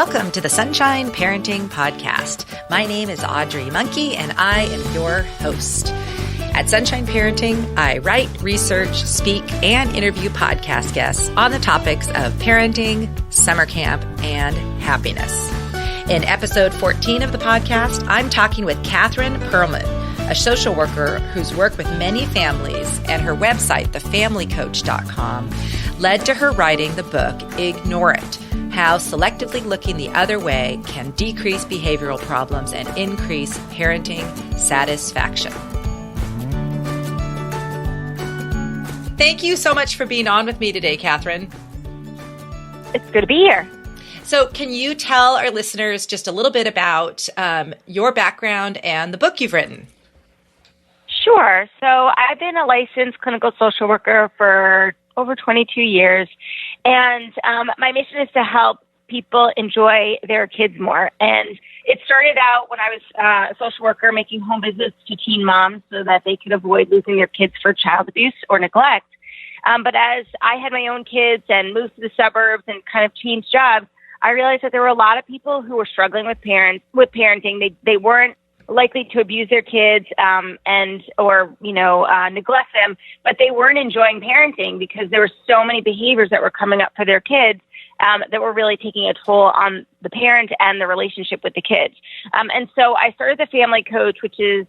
Welcome to the Sunshine Parenting Podcast. My name is Audrey Monkey, and I am your host. At Sunshine Parenting, I write, research, speak, and interview podcast guests on the topics of parenting, summer camp, and happiness. In episode 14 of the podcast, I'm talking with Catherine Pearlman, a social worker who's worked with many families, and her website, thefamilycoach.com, led to her writing the book, Ignore It: How Selectively Looking the Other Way Can Decrease Behavioral Problems and Increase Parenting Satisfaction. Thank you so much for being on with me today, Catherine. It's good to be here. So can you tell our listeners just a little bit about your background and the book you've written? Sure. So I've been a licensed clinical social worker for over 22 years, and my mission is to help people enjoy their kids more. And it started out when I was a social worker making home visits to teen moms so that they could avoid losing their kids for child abuse or neglect. But as I had my own kids and moved to the suburbs and kind of changed jobs, I realized that there were a lot of people who were struggling with parenting. They weren't likely to abuse their kids or neglect them, but they weren't enjoying parenting because there were so many behaviors that were coming up for their kids that were really taking a toll on the parent and the relationship with the kids. And so I started the Family Coach, which is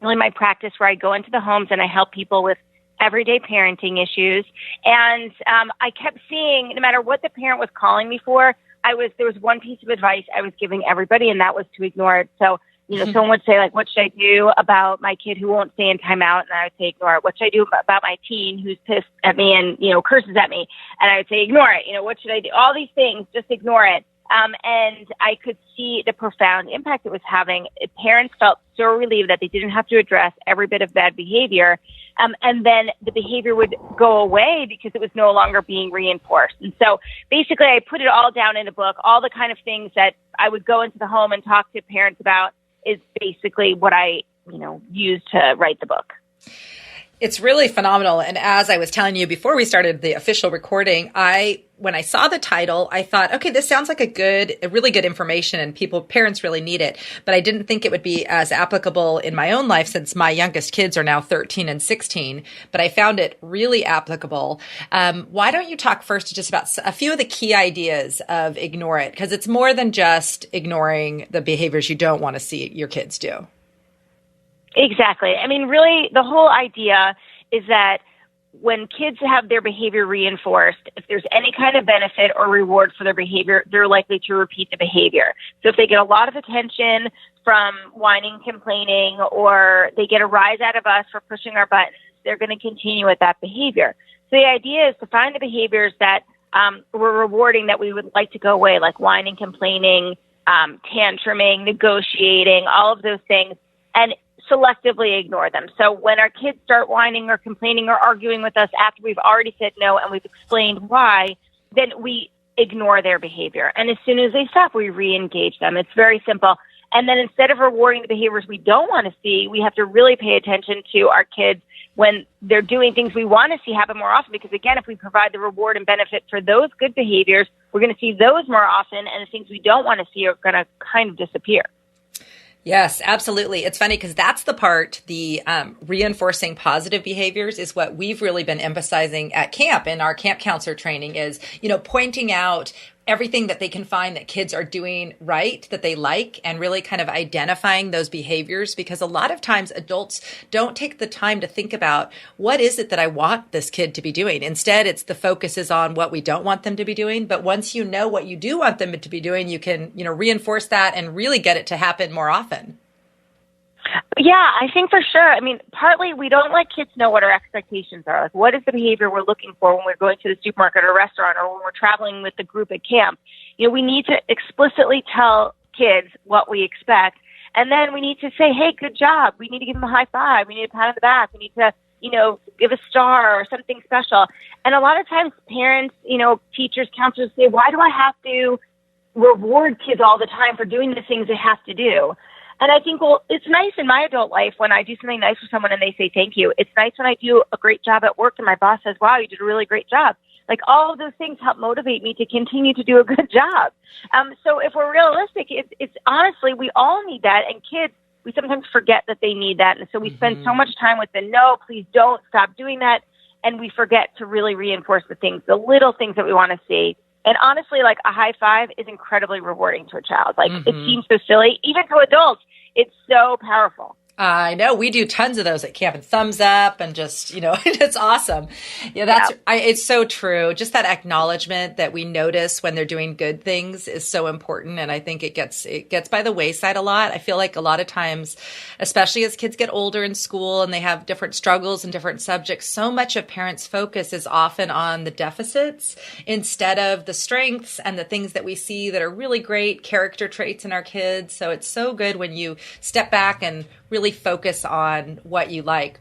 really my practice where I go into the homes and I help people with everyday parenting issues. And I kept seeing, no matter what the parent was calling me for, there was one piece of advice I was giving everybody, and that was to ignore it. So, someone would say, like, what should I do about my kid who won't stay in timeout? And I would say, ignore it. What should I do about my teen who's pissed at me and, curses at me? And I would say, ignore it. What should I do? All these things, just ignore it. And I could see the profound impact it was having. Parents felt so relieved that they didn't have to address every bit of bad behavior. And then the behavior would go away because it was no longer being reinforced. And so basically I put it all down in a book. All the kind of things that I would go into the home and talk to parents about is basically what I, used to write the book. It's really phenomenal. And as I was telling you before we started the official recording, when I saw the title, I thought, okay, this sounds like a really good information and parents really need it. But I didn't think it would be as applicable in my own life since my youngest kids are now 13 and 16. But I found it really applicable. Why don't you talk first just about a few of the key ideas of Ignore It? Because it's more than just ignoring the behaviors you don't want to see your kids do. Exactly. I mean, really, the whole idea is that when kids have their behavior reinforced, if there's any kind of benefit or reward for their behavior, they're likely to repeat the behavior. So if they get a lot of attention from whining, complaining, or they get a rise out of us for pushing our buttons, they're going to continue with that behavior. So the idea is to find the behaviors that were rewarding that we would like to go away, like whining, complaining, tantruming, negotiating, all of those things, and selectively ignore them. So when our kids start whining or complaining or arguing with us after we've already said no and we've explained why, then we ignore their behavior. And as soon as they stop, we re-engage them. It's very simple. And then instead of rewarding the behaviors we don't want to see, we have to really pay attention to our kids when they're doing things we want to see happen more often. Because again, if we provide the reward and benefit for those good behaviors, we're going to see those more often, and the things we don't want to see are going to kind of disappear. Yes, absolutely. It's funny because that's the part, the reinforcing positive behaviors is what we've really been emphasizing at camp in our camp counselor training is, pointing out everything that they can find that kids are doing right, that they like, and really kind of identifying those behaviors, because a lot of times adults don't take the time to think about what is it that I want this kid to be doing. Instead, the focus is on what we don't want them to be doing. But once you know what you do want them to be doing, you can, reinforce that and really get it to happen more often. Yeah, I think for sure. I mean, partly we don't let kids know what our expectations are. Like, what is the behavior we're looking for when we're going to the supermarket or restaurant or when we're traveling with the group at camp? We need to explicitly tell kids what we expect. And then we need to say, hey, good job. We need to give them a high five. We need a pat on the back. We need to, give a star or something special. And a lot of times parents, teachers, counselors say, why do I have to reward kids all the time for doing the things they have to do? And I think, well, it's nice in my adult life when I do something nice for someone and they say thank you. It's nice when I do a great job at work and my boss says, wow, you did a really great job. Like all of those things help motivate me to continue to do a good job. So if we're realistic, it's honestly, we all need that. And kids, we sometimes forget that they need that. And so we spend so much time with the no, please don't, stop doing that. And we forget to really reinforce the things, the little things that we want to see. And honestly, like a high five is incredibly rewarding to a child. Like it seems so silly, even to adults, it's so powerful. I know we do tons of those at camp, and thumbs up and just, it's awesome. Yeah, it's so true. Just that acknowledgement that we notice when they're doing good things is so important. And I think it gets by the wayside a lot. I feel like a lot of times, especially as kids get older in school and they have different struggles and different subjects, so much of parents' focus is often on the deficits instead of the strengths and the things that we see that are really great character traits in our kids. So it's so good when you step back and really focus on what you like.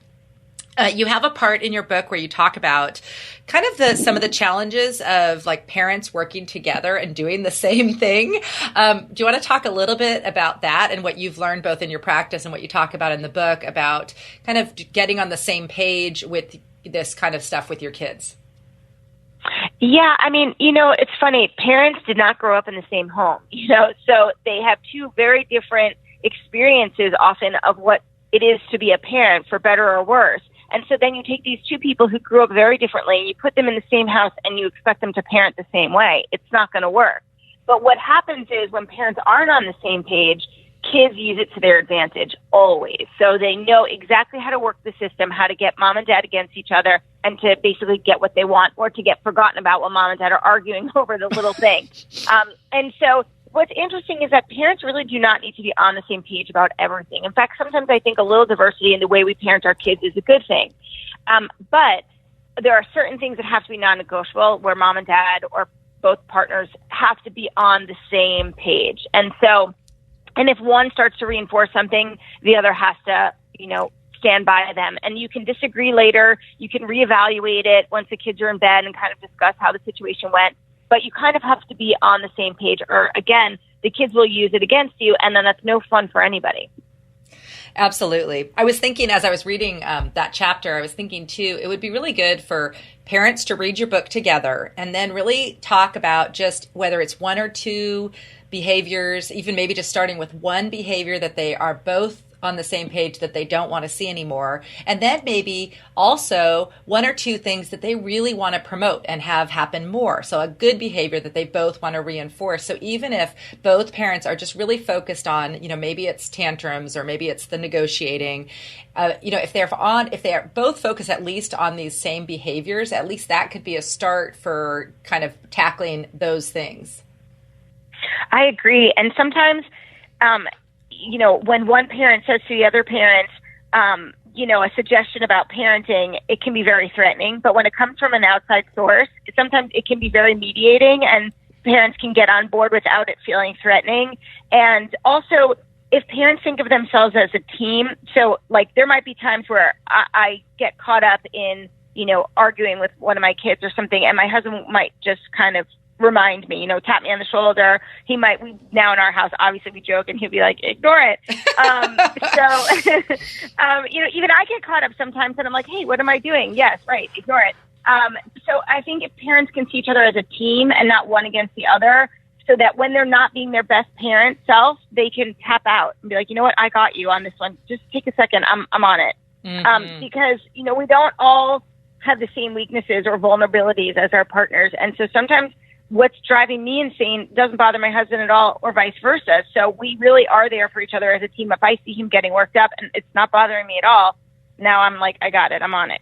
You have a part in your book where you talk about kind of some of the challenges of like parents working together and doing the same thing. Do you want to talk a little bit about that and what you've learned both in your practice and what you talk about in the book about kind of getting on the same page with this kind of stuff with your kids? Yeah, I mean, it's funny. Parents did not grow up in the same home, so they have two very different experiences often of what it is to be a parent, for better or worse. And so then you take these two people who grew up very differently and you put them in the same house and you expect them to parent the same way. It's not going to work. But what happens is when parents aren't on the same page, kids use it to their advantage always. So they know exactly how to work the system, how to get mom and dad against each other and to basically get what they want or to get forgotten about when mom and dad are arguing over the little thing. And so what's interesting is that parents really do not need to be on the same page about everything. In fact, sometimes I think a little diversity in the way we parent our kids is a good thing. But there are certain things that have to be non-negotiable where mom and dad or both partners have to be on the same page. And if one starts to reinforce something, the other has to, stand by them. And you can disagree later. You can reevaluate it once the kids are in bed and kind of discuss how the situation went. But you kind of have to be on the same page or, again, the kids will use it against you, and then that's no fun for anybody. Absolutely. I was thinking as I was reading that chapter, I was thinking, too, it would be really good for parents to read your book together and then really talk about just whether it's one or two behaviors, even maybe just starting with one behavior that they are both on the same page that they don't want to see anymore. And then maybe also one or two things that they really want to promote and have happen more. So a good behavior that they both want to reinforce. So even if both parents are just really focused on, maybe it's tantrums or maybe it's the negotiating, if they are both focused at least on these same behaviors, at least that could be a start for kind of tackling those things. I agree. And sometimes, when one parent says to the other parent, a suggestion about parenting, it can be very threatening. But when it comes from an outside source, sometimes it can be very mediating and parents can get on board without it feeling threatening. And also, if parents think of themselves as a team, so like there might be times where I get caught up in, arguing with one of my kids or something, and my husband might just kind of remind me, tap me on the shoulder. We now in our house, obviously we joke and he'll be like, ignore it. Even I get caught up sometimes and I'm like, hey, what am I doing? Yes, right. Ignore it. So I think if parents can see each other as a team and not one against the other, so that when they're not being their best parent self, they can tap out and be like, you know what? I got you on this one. Just take a second. I'm on it. Because, we don't all have the same weaknesses or vulnerabilities as our partners. And so sometimes what's driving me insane doesn't bother my husband at all or vice versa. So we really are there for each other as a team. If I see him getting worked up and it's not bothering me at all, now I'm like, I got it. I'm on it,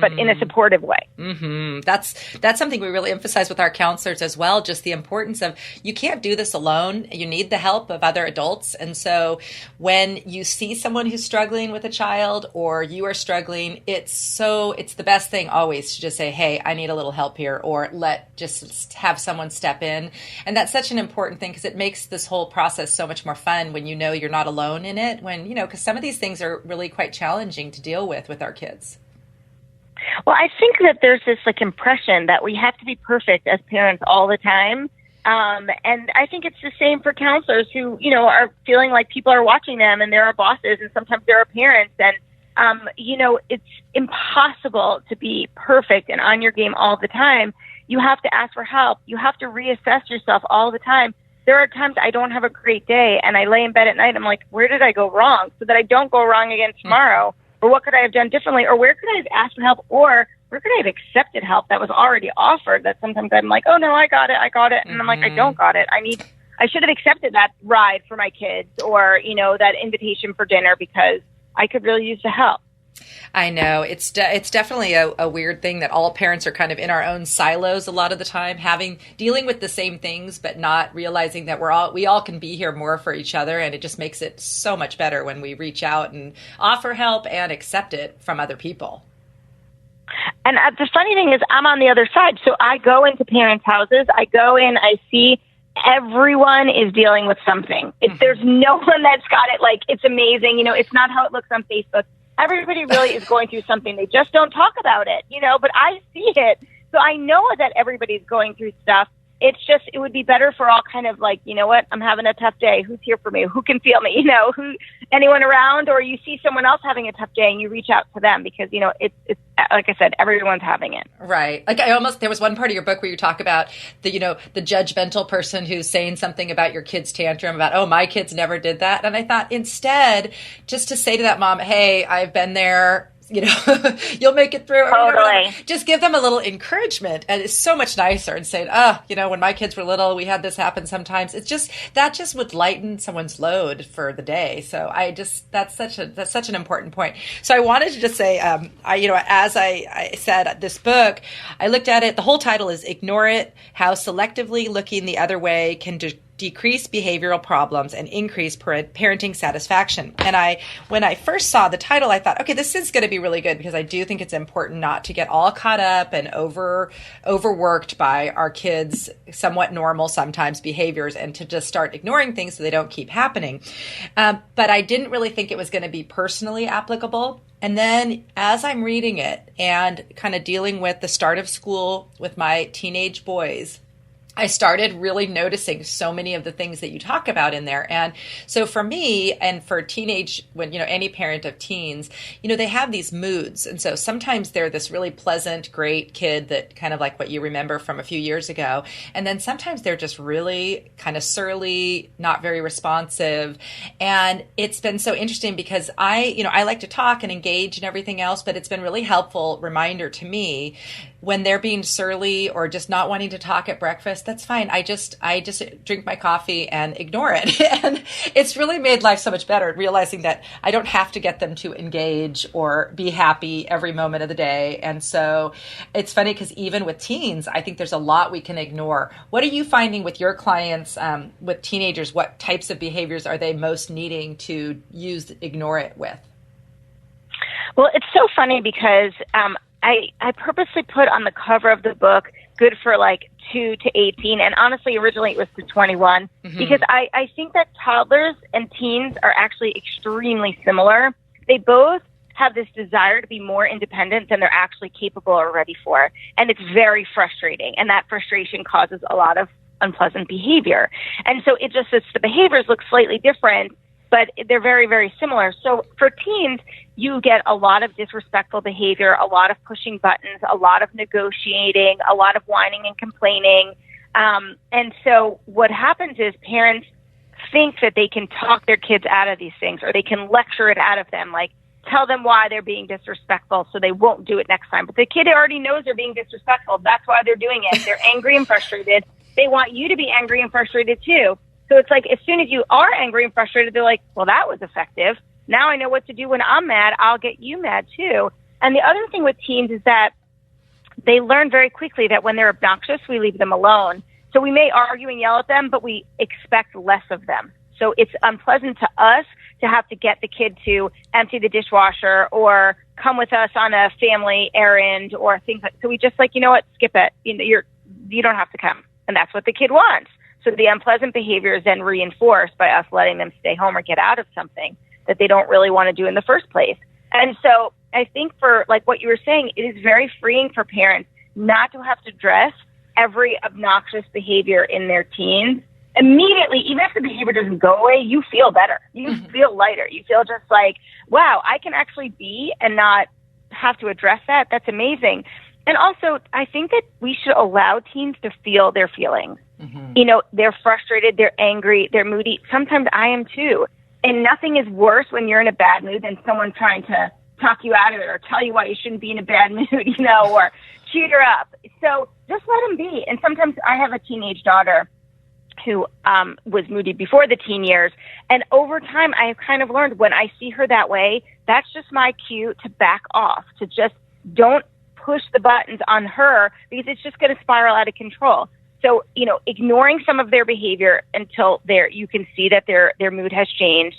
but in a supportive way. Mm-hmm. That's something we really emphasize with our counselors as well. Just the importance of you can't do this alone. You need the help of other adults. And so when you see someone who's struggling with a child or you are struggling, it's the best thing always to just say, hey, I need a little help here, or just have someone step in. And that's such an important thing because it makes this whole process so much more fun when you're not alone in it, because some of these things are really quite challenging to deal with our kids. Well, I think that there's this impression that we have to be perfect as parents all the time. And I think it's the same for counselors who, are feeling like people are watching them and there are bosses and sometimes there are parents. And, it's impossible to be perfect and on your game all the time. You have to ask for help. You have to reassess yourself all the time. There are times I don't have a great day and I lay in bed at night. I'm like, where did I go wrong? So that I don't go wrong again tomorrow. Or what could I have done differently? Or where could I have asked for help? Or where could I have accepted help that was already offered? That sometimes I'm like, oh no, I got it. And I'm like, I don't got it. I should have accepted that ride for my kids, or, that invitation for dinner, because I could really use the help. I know it's definitely a weird thing that all parents are kind of in our own silos a lot of the time, dealing with the same things, but not realizing that we all can be here more for each other. And it just makes it so much better when we reach out and offer help and accept it from other people. And the funny thing is, I'm on the other side. So I go into parents' houses, I go in, I see everyone is dealing with something. There's no one that's got it. Like, it's amazing. It's not how it looks on Facebook. Everybody really is going through something. They just don't talk about it, but I see it. So I know that everybody's going through stuff. It's just, it would be better for all kind of like, you know what, I'm having a tough day. Who's here for me? Who can feel me? Anyone around? Or you see someone else having a tough day and you reach out to them because, it's like I said, everyone's having it. Right. Like there was one part of your book where you talk about the judgmental person who's saying something about your kid's tantrum about, oh, my kids never did that. And I thought instead just to say to that mom, hey, I've been there. You'll make it through. Totally. Just give them a little encourament. And it's so much nicer and saying, when my kids were little, we had this happen sometimes. That just would lighten someone's load for the day. So that's such an important point. So I wanted to just say, as I said, this book, I looked at it, the whole title is Ignore It, How Selectively Looking the Other Way Can Decrease behavioral problems and increase parenting satisfaction. And when I first saw the title, I thought, okay, this is going to be really good, because I do think it's important not to get all caught up and overworked by our kids' somewhat normal sometimes behaviors, and to just start ignoring things so they don't keep happening. But I didn't really think it was going to be personally applicable. And then as I'm reading it and kind of dealing with the start of school with my teenage boys, I started really noticing so many of the things that you talk about in there. And so for me, and for any parent of teens, they have these moods. And so sometimes they're this really pleasant, great kid that kind of like what you remember from a few years ago. And then sometimes they're just really kind of surly, not very responsive. And it's been so interesting because I like to talk and engage and everything else, but it's been really helpful reminder to me when they're being surly or just not wanting to talk at breakfast. That's fine. I just drink my coffee and ignore it. And it's really made life so much better, realizing that I don't have to get them to engage or be happy every moment of the day. And so it's funny because even with teens, I think there's a lot we can ignore. What are you finding with your clients, with teenagers? What types of behaviors are they most needing to use Ignore It with? Well, it's so funny because I purposely put on the cover of the book, good for like 2 to 18. And honestly, originally it was to 21, because I think that toddlers and teens are actually extremely similar. They both have this desire to be more independent than they're actually capable or ready for. And it's very frustrating. And that frustration causes a lot of unpleasant behavior. And so it just, the behaviors look slightly different, but they're very, very similar. So for teens, you get a lot of disrespectful behavior, a lot of pushing buttons, a lot of negotiating, a lot of whining and complaining. And so what happens is parents think that they can talk their kids out of these things, or they can lecture it out of them, like tell them why they're being disrespectful so they won't do it next time. But the kid already knows they're being disrespectful. That's why they're doing it. They're angry and frustrated. They want you to be angry and frustrated too. So it's like, as soon as you are angry and frustrated, they're like, well, that was effective. Now I know what to do when I'm mad. I'll get you mad too. And the other thing with teens is that they learn very quickly that when they're obnoxious, we leave them alone. So we may argue and yell at them, but we expect less of them. So it's unpleasant to us to have to get the kid to empty the dishwasher or come with us on a family errand or things like that. So we just like, you know what, skip it. You don't have to come. And that's what the kid wants. So the unpleasant behavior is then reinforced by us letting them stay home or get out of something that they don't really want to do in the first place. And so I think for like what you were saying, it is very freeing for parents not to have to address every obnoxious behavior in their teens. Immediately, even if the behavior doesn't go away, you feel better. You feel lighter. You feel just like, wow, I can actually be and not have to address that. That's amazing. And also, I think that we should allow teens to feel their feelings. They're frustrated, they're angry, they're moody. Sometimes I am too. And nothing is worse when you're in a bad mood than someone trying to talk you out of it or tell you why you shouldn't be in a bad mood, or cheer up. So just let them be. And sometimes I have a teenage daughter who was moody before the teen years. And over time, I have kind of learned when I see her that way, that's just my cue to back off, to just don't push the buttons on her because it's just going to spiral out of control. So, ignoring some of their behavior until you can see that their mood has changed,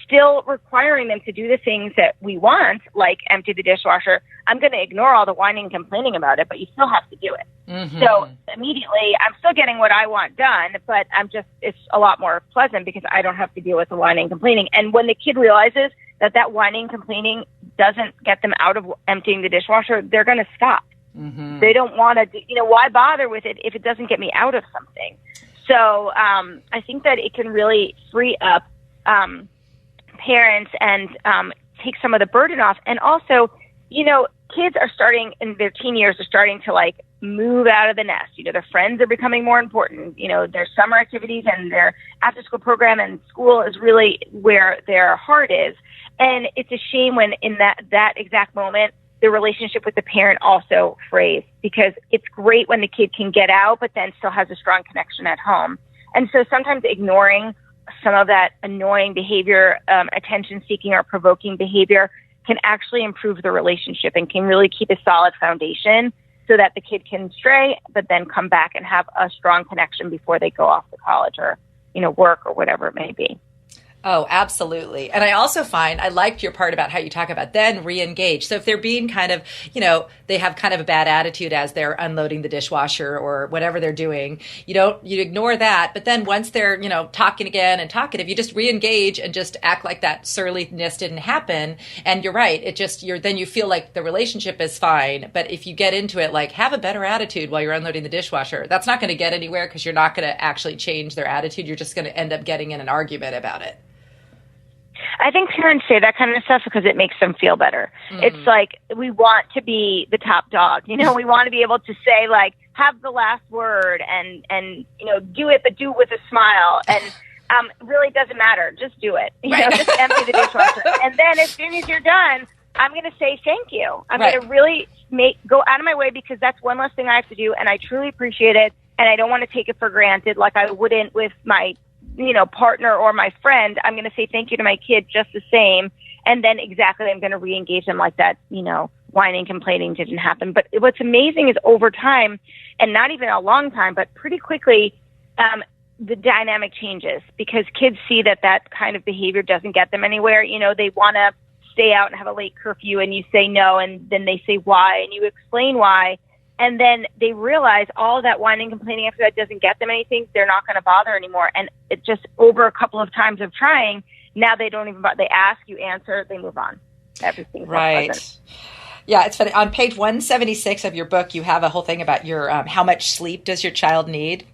still requiring them to do the things that we want, like empty the dishwasher. I'm going to ignore all the whining and complaining about it, but you still have to do it. So immediately I'm still getting what I want done, but it's a lot more pleasant because I don't have to deal with the whining and complaining. And when the kid realizes that whining and complaining doesn't get them out of emptying the dishwasher, they're going to stop. They don't want to, why bother with it if it doesn't get me out of something? So I think that it can really free up parents and take some of the burden off. And also, kids are starting in their teen years are starting to move out of the nest. Their friends are becoming more important. Their summer activities and their after school program and school is really where their heart is. And it's a shame when in that exact moment, the relationship with the parent also frays, because it's great when the kid can get out, but then still has a strong connection at home. And so sometimes ignoring some of that annoying behavior, attention-seeking or provoking behavior can actually improve the relationship and can really keep a solid foundation so that the kid can stray, but then come back and have a strong connection before they go off to college or, work or whatever it may be. Oh, absolutely. And I also find, I liked your part about how you talk about then re-engage. So if they're being kind of, they have kind of a bad attitude as they're unloading the dishwasher or whatever they're doing, you ignore that. But then once they're, talking again and talkative, you just re-engage and just act like that surliness didn't happen. And you're right. Then you feel like the relationship is fine. But if you get into it, have a better attitude while you're unloading the dishwasher, that's not going to get anywhere because you're not going to actually change their attitude. You're just going to end up getting in an argument about it. I think parents say that kind of stuff because it makes them feel better. It's like we want to be the top dog. We want to be able to say, have the last word and do it, but do it with a smile. And really doesn't matter. Just do it. Just empty the dishwasher. And then as soon as you're done, I'm going to say thank you. I'm going to really go out of my way because that's one less thing I have to do. And I truly appreciate it. And I don't want to take it for granted like I wouldn't with my partner or my friend. I'm going to say thank you to my kid just the same. And then I'm going to re-engage them like that, whining, complaining didn't happen. But what's amazing is over time, and not even a long time, but pretty quickly, the dynamic changes because kids see that kind of behavior doesn't get them anywhere. They want to stay out and have a late curfew and you say no, and then they say why, and you explain why. And then they realize all that whining, complaining after that doesn't get them anything. They're not going to bother anymore. And it just over a couple of times of trying, now they don't even bother. They ask, you answer, they move on. Everything's right. Pleasant. Yeah, it's funny. On page 176 of your book, you have a whole thing about your how much sleep does your child need?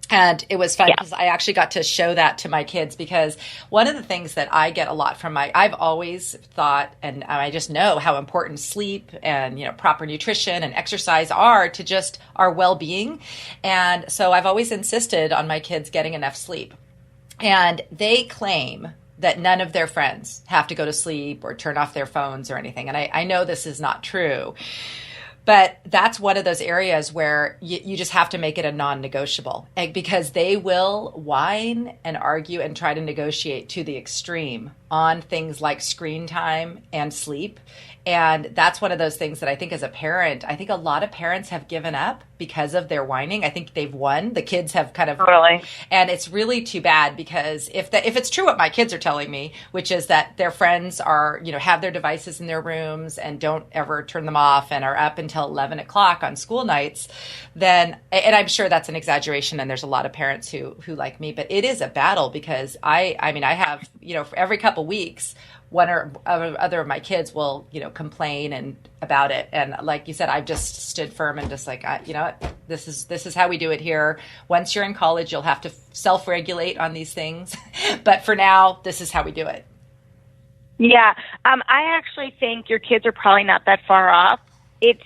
And it was fun because I actually got to show that to my kids because one of the things that I get a lot from I've always thought, and I just know how important sleep and, proper nutrition and exercise are to just our well-being. And so I've always insisted on my kids getting enough sleep. And they claim that none of their friends have to go to sleep or turn off their phones or anything. And I know this is not true. But that's one of those areas where you just have to make it a non-negotiable because they will whine and argue and try to negotiate to the extreme on things like screen time and sleep. And that's one of those things that I think as a parent, I think a lot of parents have given up because of their whining. I think they've won. The kids have kind of, totally. And it's really too bad because if it's true what my kids are telling me, which is that their friends are, have their devices in their rooms and don't ever turn them off and are up until 11 o'clock on school nights, then, and I'm sure that's an exaggeration and there's a lot of parents who like me, but it is a battle because I have, for every couple weeks, one or other of my kids will, complain and about it. And like you said, I've just stood firm and just this is how we do it here. Once you're in college, you'll have to self-regulate on these things. But for now, this is how we do it. Yeah. I actually think your kids are probably not that far off. it's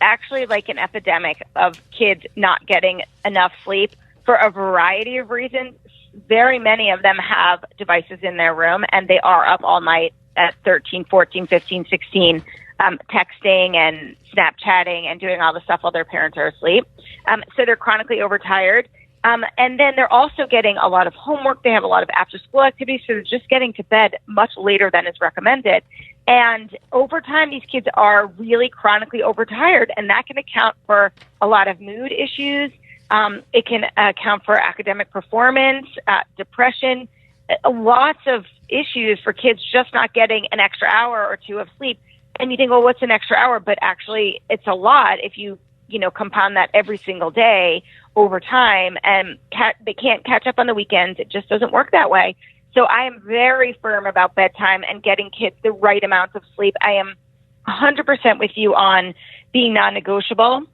actually like an epidemic of kids not getting enough sleep for a variety of reasons. Very many of them have devices in their room, and they are up all night at 13, 14, 15, 16, texting and Snapchatting and doing all the stuff while their parents are asleep. So they're chronically overtired. And then they're also getting a lot of homework. They have a lot of after-school activities, so they're just getting to bed much later than is recommended. And over time, these kids are really chronically overtired, and that can account for a lot of mood issues. It can account for academic performance, depression, lots of issues for kids just not getting an extra hour or two of sleep. And you think, well, what's an extra hour? But actually, it's a lot if you compound that every single day over time, and they can't catch up on the weekends. It just doesn't work that way. So I am very firm about bedtime and getting kids the right amount of sleep. I am 100% with you on being non-negotiable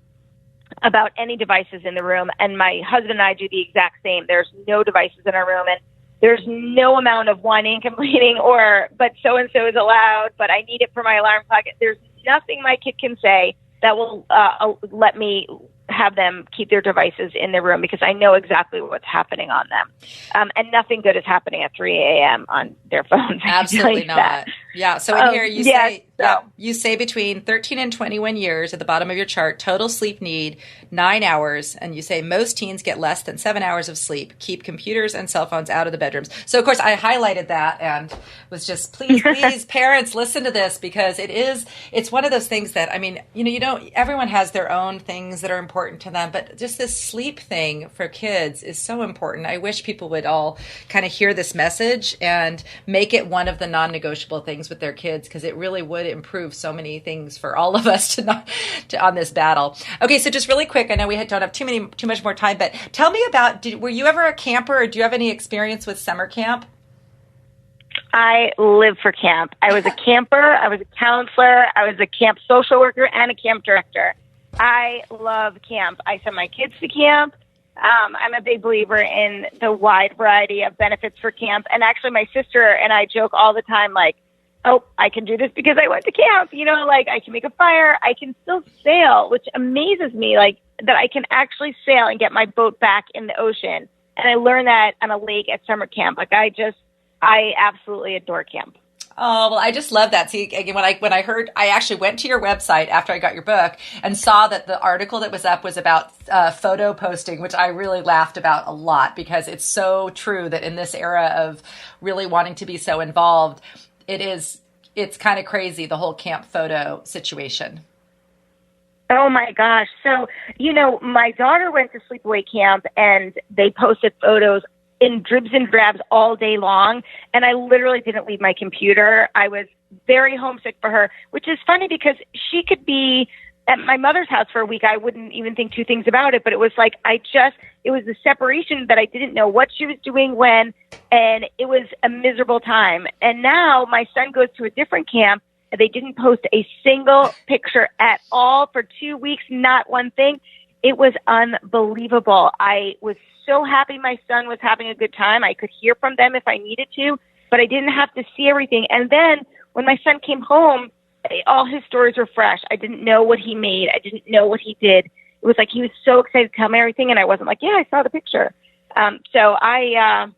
about any devices in the room. And my husband and I do the exact same. There's no devices in our room, and there's no amount of whining and complaining but so-and-so is allowed, but I need it for my alarm clock. There's nothing my kid can say that will let me have them keep their devices in their room, because I know exactly what's happening on them. And nothing good is happening at 3 a.m. on their phones. Absolutely not. That. Yeah. So in here you say between 13 and 21 years at the bottom of your chart, total sleep need 9 hours. And you say most teens get less than 7 hours of sleep. Keep computers and cell phones out of the bedrooms. So of course I highlighted that and was just, please, parents, listen to this, because it's one of those things that, I mean, everyone has their own things that are important to them, but just this sleep thing for kids is so important. I wish people would all kind of hear this message and make it one of the non-negotiable things with their kids, because it really would improve so many things for all of us on this battle. Okay, so just really quick, I know we don't have too much more time, but tell me about, were you ever a camper, or do you have any experience with summer camp? I live for camp. I was a camper, I was a counselor, I was a camp social worker, and a camp director. I love camp. I send my kids to camp. I'm a big believer in the wide variety of benefits for camp. And actually, my sister and I joke all the time, like, oh, I can do this because I went to camp. Like I can make a fire. I can still sail, which amazes me, like that I can actually sail and get my boat back in the ocean. And I learned that on a lake at summer camp. Like I absolutely adore camp. Oh, well, I just love that. See, again, when I heard, I actually went to your website after I got your book and saw that the article that was up was about photo posting, which I really laughed about a lot, because it's so true that in this era of really wanting to be so involved, it's kind of crazy, the whole camp photo situation. Oh my gosh. So, my daughter went to Sleepaway camp and they posted photos in dribs and drabs all day long. And I literally didn't leave my computer. I was very homesick for her, which is funny because she could be at my mother's house for a week. I wouldn't even think two things about it, but it was like, it was the separation that I didn't know what she was doing when, and it was a miserable time. And now my son goes to a different camp, and they didn't post a single picture at all for 2 weeks, not one thing. It was unbelievable. I was so happy my son was having a good time. I could hear from them if I needed to, but I didn't have to see everything. And then when my son came home, all his stories were fresh. I didn't know what he made. I didn't know what he did. It was like he was so excited to tell me everything, and I wasn't like, yeah, I saw the picture. So I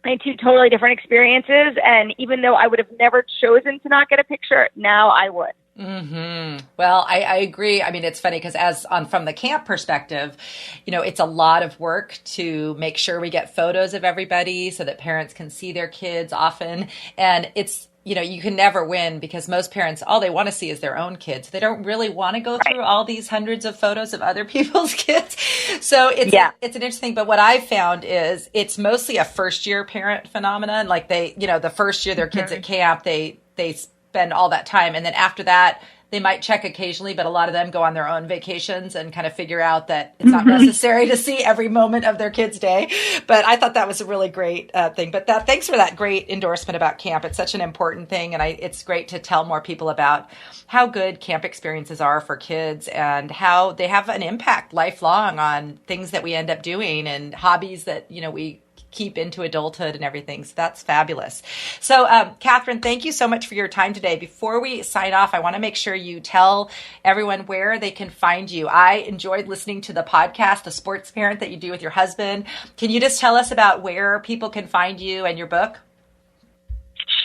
had two totally different experiences, and even though I would have never chosen to not get a picture, now I would. Mm-hmm. Well, I agree. I mean, it's funny because from the camp perspective, it's a lot of work to make sure we get photos of everybody so that parents can see their kids often. And it's, you can never win because most parents, all they want to see is their own kids. They don't really want to go through all these hundreds of photos of other people's kids. So it's an interesting, but what I've found is it's mostly a first year parent phenomenon. Like the first year their kids at camp, they spend all that time. And then after that, they might check occasionally, but a lot of them go on their own vacations and kind of figure out that it's not necessary to see every moment of their kid's day. But I thought that was a really great thing. But thanks for that great endorsement about camp. It's such an important thing. And it's great to tell more people about how good camp experiences are for kids and how they have an impact lifelong on things that we end up doing and hobbies that, we keep into adulthood and everything. So that's fabulous. So Catherine, thank you so much for your time today. Before we sign off, I want to make sure you tell everyone where they can find you. I enjoyed listening to the podcast, The Sports Parent, that you do with your husband. Can you just tell us about where people can find you and your book?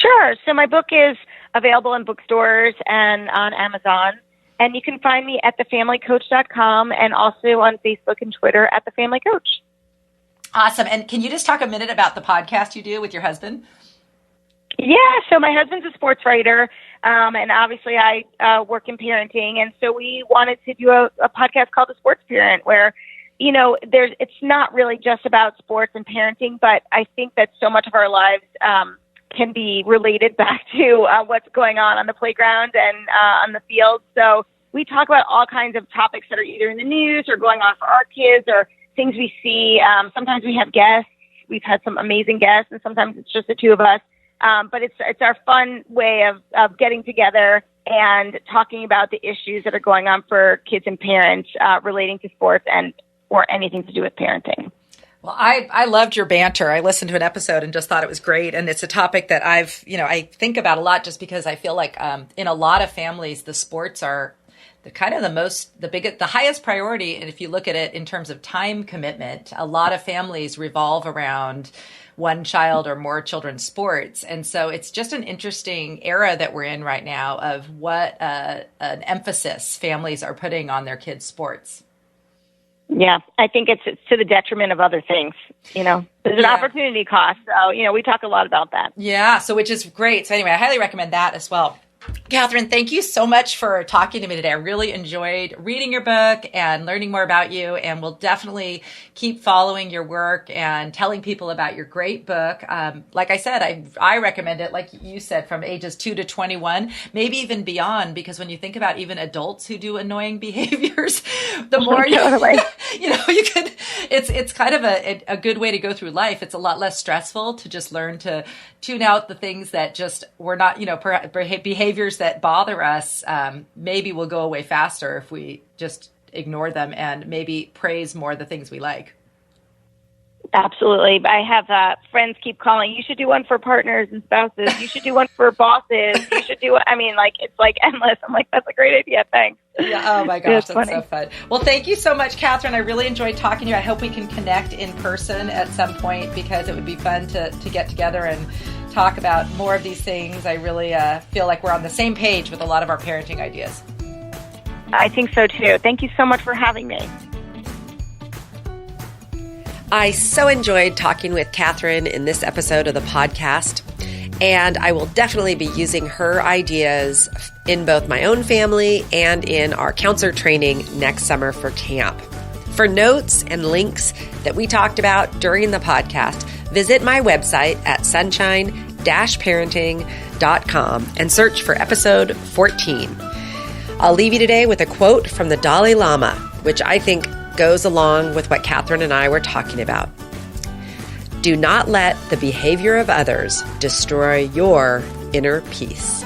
Sure. So my book is available in bookstores and on Amazon. And you can find me at thefamilycoach.com and also on Facebook and Twitter at The Family Coach. Awesome. And can you just talk a minute about the podcast you do with your husband? Yeah. So my husband's a sports writer, and obviously I work in parenting. And so we wanted to do a podcast called The Sports Parent where, you know, it's not really just about sports and parenting, but I think that so much of our lives can be related back to what's going on the playground and on the field. So we talk about all kinds of topics that are either in the news or going on for our kids or things we see. Sometimes we have guests. We've had some amazing guests, and sometimes it's just the two of us. But it's our fun way of getting together and talking about the issues that are going on for kids and parents relating to sports or anything to do with parenting. Well, I loved your banter. I listened to an episode and just thought it was great. And it's a topic that I think about a lot just because I feel like in a lot of families, the sports are the highest priority. And if you look at it in terms of time commitment, a lot of families revolve around one child or more children's sports. And so it's just an interesting era that we're in right now of what an emphasis families are putting on their kids' sports. Yeah, I think it's to the detriment of other things. You know, there's an opportunity cost. So, you know, we talk a lot about that. Yeah, so which is great. So anyway, I highly recommend that as well. Catherine, thank you so much for talking to me today. I really enjoyed reading your book and learning more about you, and we'll definitely keep following your work and telling people about your great book. Like I said, I recommend it, like you said, from ages 2 to 21, maybe even beyond, because when you think about even adults who do annoying behaviors, the more you can, it's kind of a good way to go through life. It's a lot less stressful to just learn to tune out the things that just were not, behaviors that bother us. Maybe will go away faster if we just ignore them and maybe praise more the things we like. Absolutely. I have friends keep calling, you should do one for partners and spouses. You should do one for bosses. You should do, it's like endless. I'm like, that's a great idea. Thanks. Yeah. Oh my gosh. That's funny. So fun. Well, thank you so much, Catherine. I really enjoyed talking to you. I hope we can connect in person at some point because it would be fun to get together and talk about more of these things. I really feel like we're on the same page with a lot of our parenting ideas. I think so too. Thank you so much for having me. I so enjoyed talking with Catherine in this episode of the podcast, and I will definitely be using her ideas in both my own family and in our counselor training next summer for camp. For notes and links that we talked about during the podcast, visit my website at sunshine-parenting.com and search for episode 14. I'll leave you today with a quote from the Dalai Lama, which I think goes along with what Catherine and I were talking about. Do not let the behavior of others destroy your inner peace.